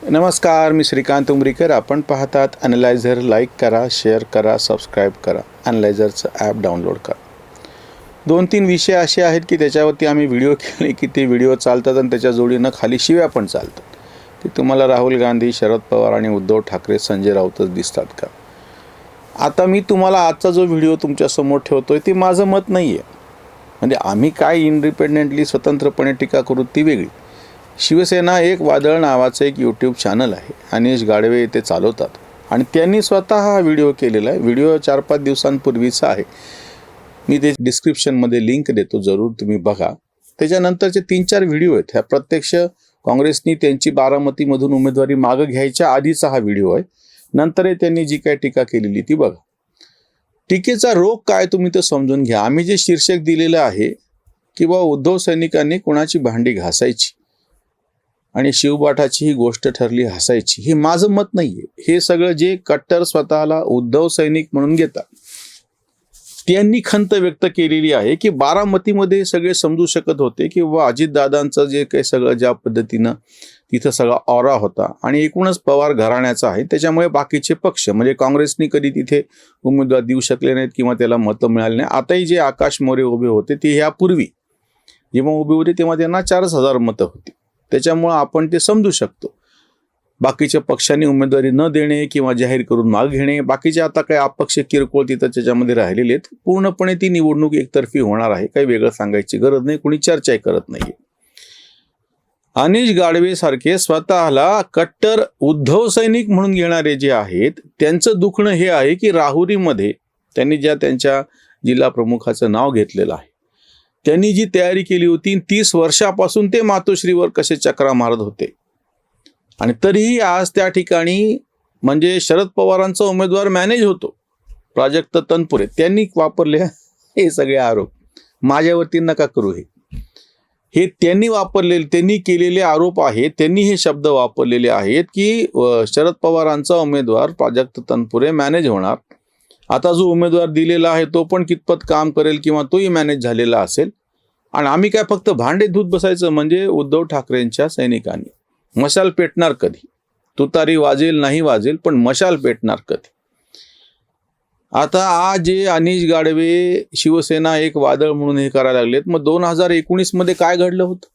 नमस्कार, मी श्रीकांत उमरीकर. आपण पाहतात ॲनालायझर. लाईक करा, शेअर करा, सबस्क्राईब करा. ॲनालायझरचं ॲप डाउनलोड करा. 2-3 विषय असे आहेत की त्याच्यावरती आम्ही व्हिडिओ केले की ते व्हिडिओ चालतात आणि त्याच्या जोडीनं खाली शिव्या पण चालतात. की तुम्हाला राहुल गांधी, शरद पवार आणि उद्धव ठाकरे, संजय राऊतच दिसतात का? आता मी तुम्हाला आजचा जो व्हिडिओ तुमच्यासमोर ठेवतो आहे ते माझं मत नाही आहे. म्हणजे आम्ही काय इंडिपेंडेंटली स्वतंत्रपणे टीका करू ती वेगळी. शिवसेना एक वादळ नावाचं एक यूट्यूब चॅनल आहे. अनिश गाडवे ते चालवतात आणि त्यांनी स्वतः हा व्हिडिओ केलेला आहे. व्हिडिओ 4-5 दिवसांपूर्वीचा आहे. मी ते डिस्क्रिप्शनमध्ये लिंक देतो, जरूर तुम्ही बघा. त्याच्यानंतरचे 3-4 व्हिडिओ आहेत. ह्या प्रत्यक्ष काँग्रेसनी त्यांची बारामतीमधून उमेदवारी मागं घ्यायच्या आधीचा हा व्हिडिओ आहे. नंतर त्यांनी जी काय टीका केलेली ती बघा. टीकेचा रोग काय तुम्ही तर समजून घ्या. आम्ही जे शीर्षक दिलेलं आहे की बा उद्धव सैनिकांनी कोणाची भांडी घासायची आणि शिवबाठाची ही गोष्ट ठरली हसायची, हे माझं मत नाहीये. हे सगळं जे कट्टर स्वतःला उद्धव सैनिक म्हणून घेतात त्यांनी खंत व्यक्त केलेली आहे की बारामतीमध्ये सगळे समजू शकत होते की बाबा अजितदादांचं जे काही सगळं ज्या पद्धतीनं तिथं सगळा ऑरा होता आणि एकूणच पवार घराण्याचा आहे, त्याच्यामुळे बाकीचे पक्ष म्हणजे काँग्रेसनी कधी तिथे उमेदवार देऊ शकले नाहीत किंवा त्याला मतं मिळाली नाही. आताही जे आकाश मोरे उभे होते ते ह्यापूर्वी जेव्हा उभे होते तेव्हा त्यांना 4,000 मतं होती. त्याच्यामुळं आपण ते समजू शकतो. बाकीच्या पक्षांनी उमेदवारी न देणे किंवा जाहीर करून माग घेणे, बाकीचे आता काही अपक्ष किरकोळ तिथं त्याच्यामध्ये राहिलेले आहेत. पूर्णपणे ती निवडणूक एकतर्फी होणार आहे. काही वेगळं सांगायची गरज नाही, कोणी चर्चाही करत नाहीये. अनिश गाडवे सारखे स्वतःला कट्टर उद्धव सैनिक म्हणून घेणारे जे आहेत त्यांचं दुखणं हे आहे की राहुरीमध्ये त्यांनी ज्या त्यांच्या जिल्हा प्रमुखाचं नाव घेतलेलं आहे, त्यांनी जी तयारी केली होती 30 वर्षापासून ते मातोश्रीवर कसे चक्रा मारत होते आणि तरीही आज त्या ठिकाणी म्हणजे शरद पवारांचा उमेदवार मॅनेज होतो प्राजक्त तनपुरे. त्यांनी वापरले हे सगळे आरोप. माझ्यावरती नका करू. हे त्यांनी वापरलेले, त्यांनी केलेले आरोप आहेत. त्यांनी हे शब्द वापरलेले आहेत की शरद पवारांचा उमेदवार प्राजक्त तनपुरे मॅनेज होणार. आता जो उमेदवार दिलेला आहे तो पण कितपत काम करेल किंवा तोही मॅनेज झालेला असेल आणि आम्ही काय फक्त भांडे धुत बसायचं. म्हणजे उद्धव ठाकरेंच्या सैनिकांनी मशाल पेटणार कधी? तुतारी वाजेल नाही वाजेल पण मशाल पेटणार कधी? आता आज जे अनिश गाडवे शिवसेना एक वादळ म्हणून हे करायला लागलेत, मग 2019 मध्ये काय घडलं होतं?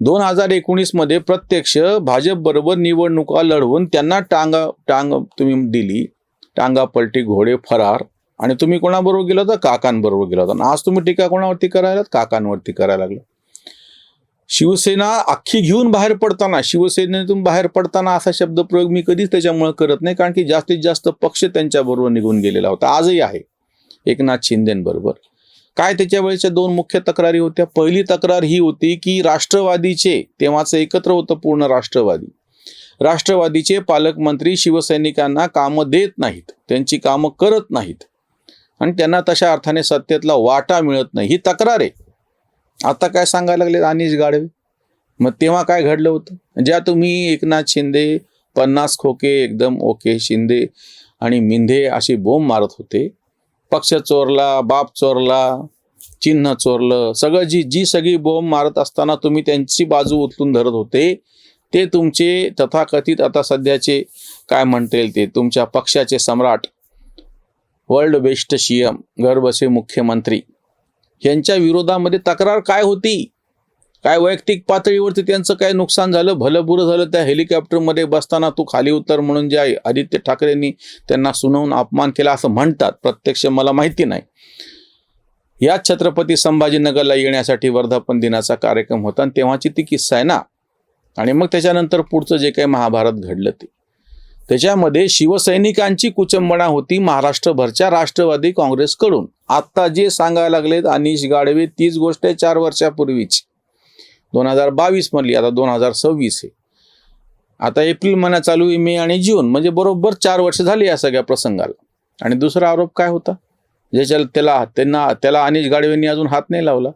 2019 मध्ये प्रत्यक्ष भाजप बरोबर निवडणुका लढवून त्यांना टांग तुम्ही दिली, टांगा पलटी घोडे फरार, आणि तुम्ही कोणाबरोबर गेला होता? काकांबरोबर गेला होता. आज तुम्ही टीका कोणावरती करायला? काकांवरती करायला लागला. शिवसेना अख्खी घेऊन बाहेर पडताना, शिवसेनेतून बाहेर पडताना असा शब्दप्रयोग मी कधीच त्याच्यामुळे करत नाही, कारण की जास्तीत जास्त पक्ष त्यांच्याबरोबर निघून गेलेला होता. आजही आहे एकनाथ शिंदेबरोबर. काय त्याच्या वेळेच्या 2 मुख्य तक्रारी होत्या. पहिली तक्रार ही होती की राष्ट्रवादीचे, तेव्हाचं एकत्र होतं पूर्ण राष्ट्रवादीचे पालकमंत्री शिवसैनिकांना कामं देत नाहीत, त्यांची कामं करत नाहीत आणि त्यांना तशा अर्थाने सत्तेतला वाटा मिळत नाही, ही तक्रार आहे. आता काय सांगायला लागले अनिश गाडवे? मग तेव्हा काय घडलं होतं? ज्या तुम्ही एकनाथ शिंदे 50 खोके एकदम ओके, शिंदे आणि मिंधे अशी बोंब मारत होते, पक्ष चोरला, बाप चोरला, चिन्ह चोरलं, सगळं जी सगळी बोंब मारत असताना तुम्ही त्यांची बाजू उचलून धरत होते, ते तुमचे तथाकथित आता सध्याचे काय म्हणता येईल ते तुमच्या पक्षाचे सम्राट, वर्ल्ड बेस्ट सीएम, घरबसे मुख्यमंत्री यांच्या विरोधामध्ये तक्रार काय होती? काय वैयक्तिक पातळीवरती त्यांचं काय नुकसान झालं, भलं बुरं झालं? त्या हेलिकॉप्टरमध्ये बसताना तू खाली उतर म्हणून जे आदित्य ठाकरेंनी त्यांना सुनावून अपमान केला असं म्हणतात, प्रत्यक्ष मला माहिती नाही. याच छत्रपती संभाजीनगरला येण्यासाठी वर्धापन दिनाचा कार्यक्रम होता आणि तेव्हाची ती किस्सा आहे ना. आणि मग त्याच्यानंतर पुढचं जे काही महाभारत घडलं ते त्याच्यामध्ये शिवसैनिकांची कुचंबणा होती महाराष्ट्रभरच्या राष्ट्रवादी काँग्रेसकडून. आता जे सांगायला लागलेत अनिश गाडवे तीच गोष्ट आहे 4 वर्षापूर्वीची, 2022 मधली. आता 2026 आहे. आता एप्रिल महिना चालू आहे, मे आणि जून, म्हणजे बरोबर 4 वर्ष झाली या सगळ्या प्रसंगाला. आणि दुसरा आरोप काय होता ज्याच्या त्याला अनिश गाडवेंनी अजून हात नाही लावला?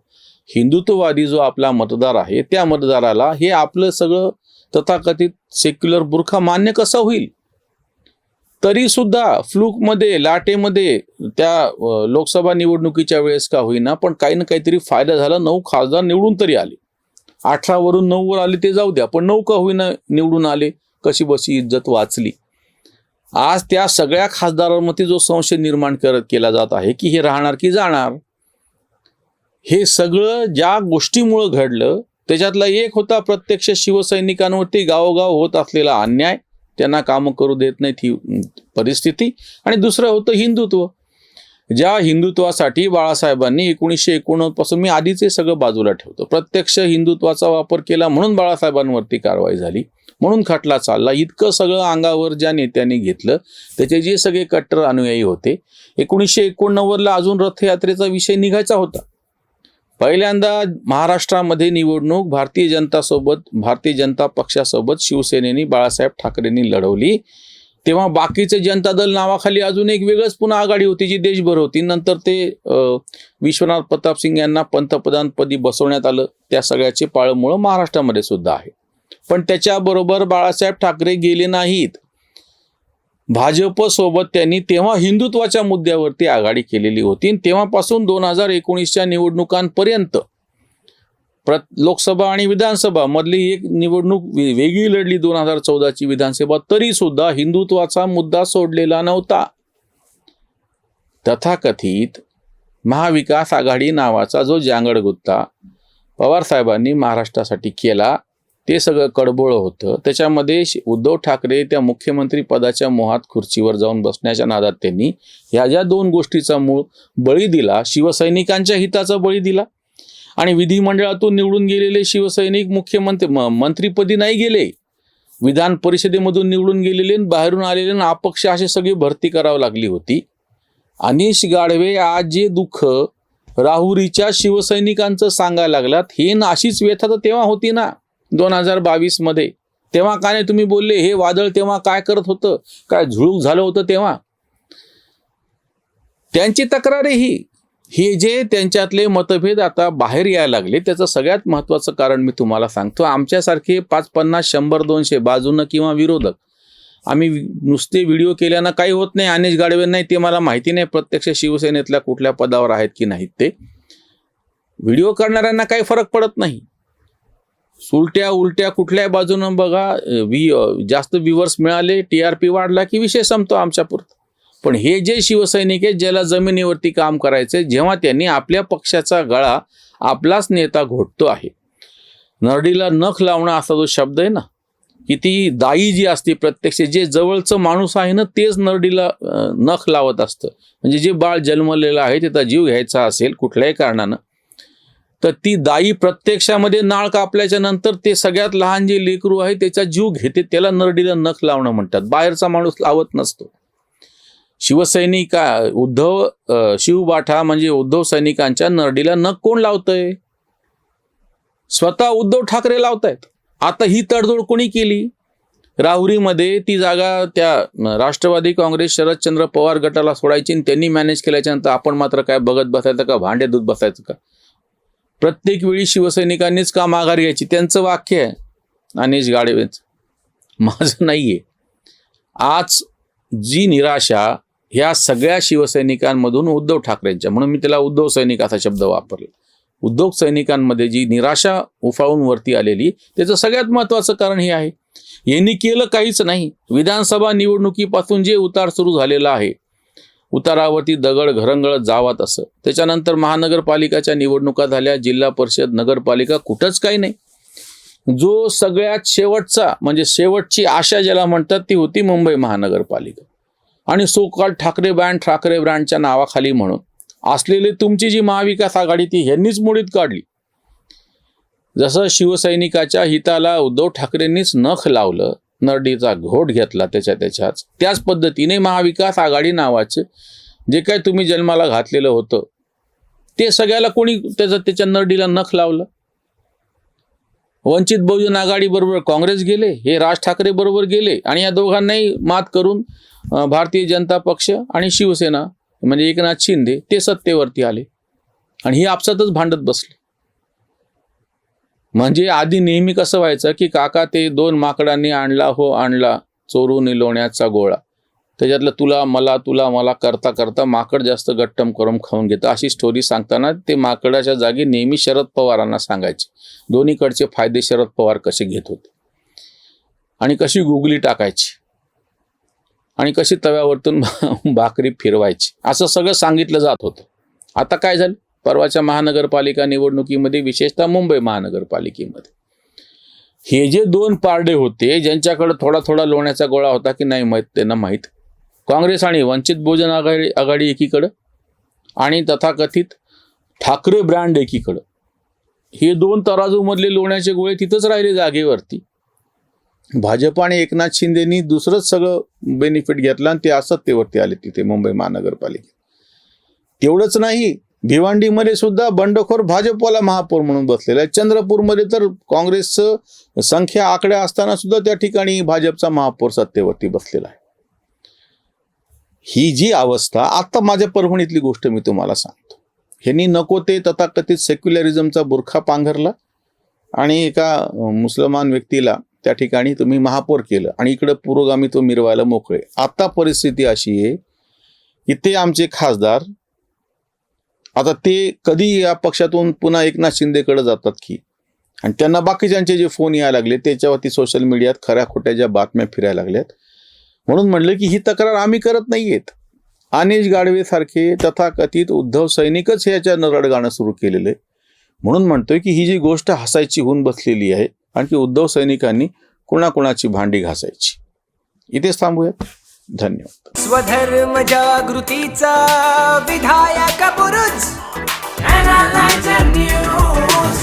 हिंदुत्ववादी जो आपला मतदार आहे त्या मतदाराला हे आपलं सगळं तथाकथित सेक्युलर बुरखा मान्य कसा होईल? तरी सुद्धा फ्लूकमध्ये, लाटेमध्ये त्या लोकसभा निवडणुकीच्या वेळेस का होईना पण काही ना काहीतरी फायदा झाला. 9 खासदार निवडून तरी आले. 18 वरून 9 वर आले ते जाऊ द्या, पण 9 का होईना निवडून आले, कशी बशी इज्जत वाचली. आज त्या सगळ्या खासदारांमध्ये जो संशय निर्माण केला जात आहे की हे राहणार की जाणार, हे सगळं ज्या गोष्टीमुळे घडलं त्याच्यातला एक होता प्रत्यक्ष शिवसैनिकांवरती गावोगाव होत असलेला अन्याय, त्यांना कामं करू देत नाहीत ही परिस्थिती, आणि दुसरं होतं हिंदुत्व. ज्या हिंदुत्वासाठी बाळासाहेबांनी 1991 पासून, मी आधीच हे सगळं बाजूला ठेवतो, प्रत्यक्ष हिंदुत्वाचा वापर केला म्हणून बाळासाहेबांवरती कारवाई झाली, म्हणून खटला चालला. इतकं सगळं अंगावर ज्या नेत्यांनी घेतलं त्याचे जे सगळे कट्टर अनुयायी होते, 1989ला अजून रथयात्रेचा विषय निघायचा होता. पहिल्यांदा महाराष्ट्रामध्ये निवडणूक भारतीय जनता पक्षासोबत शिवसेनेने बाळासाहेब ठाकरेंनी लढवली. तेव्हा बाकीचे जनता दल नावाखाली अजून एक वेगळंच पुन्हा आघाडी होती जी देशभर होती. नंतर ते विश्वनाथ प्रताप सिंग यांना पंतप्रधानपदी बसवण्यात आलं. त्या सगळ्याचे पाळंमुळं महाराष्ट्रामध्ये सुद्धा आहे. पण त्याच्याबरोबर बाळासाहेब ठाकरे गेले नाहीत. भाजप सोबत त्यांनी तेव्हा हिंदुत्वाच्या मुद्द्यावरती आघाडी केलेली होती. तेव्हापासून 2019च्या निवडणुकांपर्यंत लोकसभा आणि विधानसभा मधली एक निवडणूक वेगळी लढली, 2014ची विधानसभा, तरी सुद्धा हिंदुत्वाचा मुद्दा सोडलेला नव्हता. तथाकथित महाविकास आघाडी नावाचा जो जांगडगुत्ता पवार साहेबांनी महाराष्ट्रासाठी केला ते सगळं कडबोळं होतं. त्याच्यामध्ये उद्धव ठाकरे त्या मुख्यमंत्री पदाच्या मोहात खुर्चीवर जाऊन बसण्याच्या नादात त्यांनी ह्या ज्या दोन गोष्टीचा मूळ बळी दिला, शिवसैनिकांच्या हिताचा बळी दिला. आणि विधिमंडळातून निवडून गेलेले शिवसैनिक मंत्रीपदी नाही गेले, विधान परिषदेमधून निवडून गेलेले, बाहेरून आलेले अपक्ष असे सगळी भरती करावी लागली होती. अनिश गाढवे आज जे दुःख राहुरीच्या शिवसैनिकांचं सांगायला लागलात, हे अशीच व्यथा तर तेव्हा होती ना 2022 मध्ये. तेव्हा काय नाही तुम्ही बोलले, हे वादळ तेव्हा काय करत होतं, काय झुळूक झालं होतं तेव्हा. त्यांची तक्रार आहे हे जे त्यांच्यातले मतभेद आता बाहेर यायला लागले, त्याचं सगळ्यात महत्त्वाचं कारण मी तुम्हाला सांगतो. आमच्यासारखे 5, 50, 100, 200 बाजूनं किंवा विरोधक, आम्ही नुसते व्हिडिओ केल्यानं काही होत नाही. अनिश गाढवे नाही ते मला माहिती नाही प्रत्यक्ष शिवसेनेतल्या कुठल्या पदावर आहेत की नाहीत. ते व्हिडिओ करणाऱ्यांना काही फरक पडत नाही. उलट्या उलट्या कुठल्याही बाजूनं बघा, जास्त व्ह्यूवर्स मिळाले, TRP वाढला की विषय संपतो आमच्यापुरतं. पण हे जे शिवसैनिक आहेत ज्याला जमिनीवरती काम करायचे, जेव्हा त्यांनी आपल्या पक्षाचा गळा आपलाच नेता घोटतो आहे, नरडीला नख लावणं असा जो शब्द आहे ना, की ती दाई जी असते प्रत्यक्ष जे जवळचं माणूस आहे ना तेच नरडीला नख लावत असतं. म्हणजे जे बाळ जन्मलेलं आहे त्याचा जीव घ्यायचा असेल कुठल्याही कारणानं, तर ती दाई प्रत्यक्षामध्ये नाळ कापल्याच्या नंतर ते सगळ्यात लहान जे लेकरू आहे त्याचा जीव घेते, त्याला नरडीला नख लावणं म्हणतात. बाहेरचा माणूस लावत नसतो. शिवसैनिक शिवबाठा म्हणजे उद्धव सैनिकांच्या नरडीला नख कोण लावतंय? स्वतः उद्धव ठाकरे लावतायत. आता ही तडजोड कोणी केली? राहुरीमध्ये ती जागा त्या राष्ट्रवादी काँग्रेस शरदचंद्र पवार गटाला सोडायची आणि त्यांनी मॅनेज केल्याच्या नंतर आपण मात्र काय बघत बसायचं का, भांडे दूध बसायचं का? प्रत्येक वेळी शिवसैनिकांनीच का माघार घ्यायची? त्यांचं वाक्य आहे अनिश गाढवेंचं, माझं नाहीये. आज जी निराशा ह्या सगळ्या शिवसैनिकांमधून उद्धव ठाकरेंच्या, म्हणून मी त्याला उद्धव सैनिक असा शब्द वापरला, उद्धव सैनिकांमध्ये जी निराशा उफाळून वरती आलेली, त्याचं सगळ्यात महत्त्वाचं कारण हे आहे, यांनी केलं काहीच नाही. विधानसभा निवडणुकीपासून जे उतार सुरू झालेला आहे, उतारावरती दगड घरंगळत जावात असं. त्याच्यानंतर महानगरपालिकाच्या निवडणुका झाल्या, जिल्हा परिषद, नगरपालिका, कुठंच काही नाही. जो सगळ्यात शेवटचा म्हणजे शेवटची आशा ज्याला म्हणतात ती होती मुंबई महानगरपालिका. आणि सो कॉल्ड ठाकरे ब्रँडच्या नावाखाली म्हणून असलेली तुमची जी महाविकास आघाडी ती ह्यांनीच मोडीत काढली. जसं शिवसैनिकाच्या हिताला उद्धव ठाकरेंनीच नख लावलं, नरडीचा घोट घेतला त्याच पद्धतीने महाविकास आघाडी नावाचं जे काय तुम्ही जन्माला घातलेलं होतं ते सगळ्याला कोणी त्याच्या नरडीला नख लावलं. वंचित बहुजन आघाडी बरोबर काँग्रेस गेले, हे राज ठाकरे बरोबर गेले, आणि या दोघांनाही मात करून भारतीय जनता पक्ष आणि शिवसेना म्हणजे एकनाथ शिंदे ते सत्तेवरती आले आणि ही आपसातच भांडत बसले. म्हणजे आधी नेहमी कसं व्हायचं की काका ते 2 माकडांनी आणला चोरून लोण्याचा गोळा, त्याच्यातलं तुला मला करता करता माकड जास्त गट्टम करून खाऊन घेतं अशी स्टोरी सांगताना ते माकडाच्या जागी नेहमी शरद पवारांना सांगायचे. दोन्हीकडचे फायदे शरद पवार कसे घेत होते आणि कशी गुगली टाकायची आणि कशी तव्यावरतून भाकरी फिरवायची असं सगळं सांगितलं जात होतं. आता काय झालं, परवाच्या महानगरपालिका निवडणुकीमध्ये, विशेषतः मुंबई महानगरपालिकेमध्ये हे जे दोन पारडे होते ज्यांच्याकडे थोडा थोडा लोण्याचा गोळा होता की नाही माहीत, त्यांना माहीत, काँग्रेस आणि वंचित बहुजन आघाडी एकीकडं आणि तथाकथित ठाकरे ब्रँड एकीकडं, हे दोन तराजूमधले लोण्याचे गोळे तिथंच राहिले जागेवरती. भाजप आणि एकनाथ शिंदेनी दुसरंच सगळं बेनिफिट घेतलं आणि ते असत्तेवरती आले तिथे मुंबई महानगरपालिकेत. तेवढंच नाही, भिवंडीमध्ये सुद्धा बंडखोर भाजपवाला महापौर म्हणून बसलेला आहे. चंद्रपूरमध्ये तर काँग्रेसचं संख्या आकड्या असताना सुद्धा त्या ठिकाणी भाजपचा महापौर सत्तेवरती बसलेला आहे. ही जी अवस्था, आता माझ्या परभणीतली गोष्ट मी तुम्हाला सांगतो. ह्यांनी नको ते तथाकथित सेक्युलरिझमचा बुरखा पांघरला आणि एका मुसलमान व्यक्तीला त्या ठिकाणी तुम्ही महापौर केलं आणि इकडे पुरोगामी तो मिरवायला मोकळे. आता परिस्थिती अशी आहे की ते आमचे खासदार आता ते कधी या पक्षातून पुन्हा एकनाथ शिंदेकडे जातात की, आणि त्यांना बाकीच्यांचे जे फोन यायला लागले त्याच्यावरती सोशल मीडियात खऱ्या खोट्या ज्या बातम्या फिरायला लागल्यात. म्हणून म्हणलं की ही तक्रार आम्ही करत नाहीयेत. अनिश गाडवे सारखे तथाकथित उद्धव सैनिकच ह्याच्या नरडगाणं सुरू केलेलं आहे. म्हणून म्हणतोय की ही जी गोष्ट हसायची होऊन बसलेली आहे आणि की उद्धव सैनिकांनी कोणाकोणाची भांडी घासायची. इथेच थांबूयात. धन्यवाद. स्वधर्म जागृतीचा विधायक बुरुज. Analyzer News.